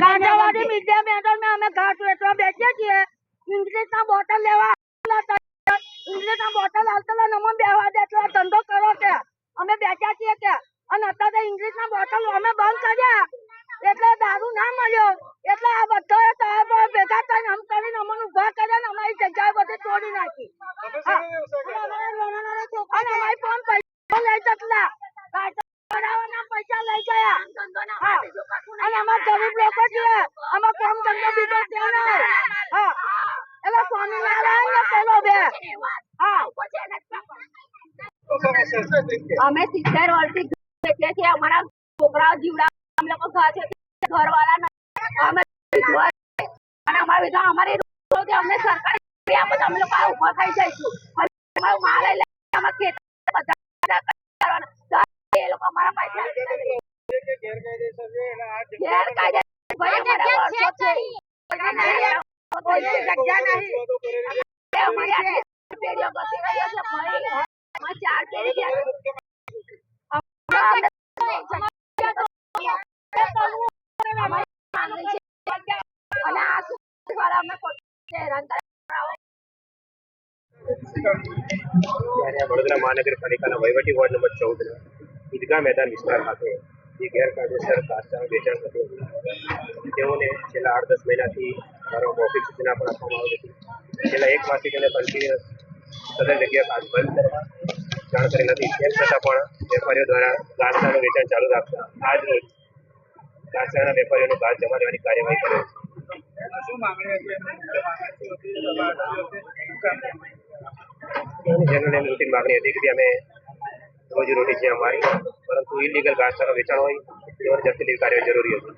ગાંઠિયાવાડી media matter में અમે ઘાસ વેચવા બેસીએ છીએ। ઇંગ્લિશના બોટલ લેવા ઇંગ્લિશના બોટલ આવતા નમો બેવા દે તો ધંધો કરો કે અમે બેઠા છીએ કે અને અત્યારે ઇંગ્લિશના બોટલ અમે બંધ કર્યા એટલે દારૂ ના મળ્યો એટલે આ બધા સાહેબ ભેગા થઈને આમ કરીને અમને ઉભા કર્યા ને અમારી જગ્યાએ બધી તોડી નાખી અને અમારી પણ પૈસા લઈ જતલા પૈસા લઈ ગયા અને અમારા ગરીબ લોકો છીએ અમારા કામ ધંધો બીજો ત્યાં નહીં એટલે સ્વામિનારાયણ ને પેલો બે અમે 70 વર્ષથી એટલે કે અમારા છોકરાઓ જીવડા અમે લોકો ઘરવાળા અમે અને અમારા વિધાન અમારી અમને સરકાર અમે લોકો ઉભા થઈ જઈશું માલ લઈ અમારા ખેતર એ લોકો અમારા પૈસા વડોદરા મહાનગરપાલિકાના વહીવટી વોર્ડ નંબર 14 ઈદગાહ મેદાન વિસ્તાર ખાતે જે ગેરકાયદેસર ઘાસચારાનું વેચાણ થતું હતું તેઓને છેલ્લા 8-10 મહિનાથી મૌખિક સૂચના પણ આપવામાં આવી હતી। છેલ્લા 1 માસથી તેને કન્ટિન્યુઅસ સદર જગ્યા ઘાસ બંધ કરવા જાણ કરી નથી। તેમ છતાં પણ વેપારીઓ દ્વારા ઘાસચારાનું વેચાણ ચાલુ રાખતા આજ રોજ ઘાસચારાના વેપારીઓનો ઘાસ જમા લેવાની કાર્યવાહી કરે છે। જનરલ રૂટીન માગણી હતી કે અમે રોજીરોટી છે અમારી, પરંતુ ઇલીગલ ઘાસચારાનું વેચાણ હોય તેઓ જપ્ત લેવી કાર્યવાહી જરૂરી હતી।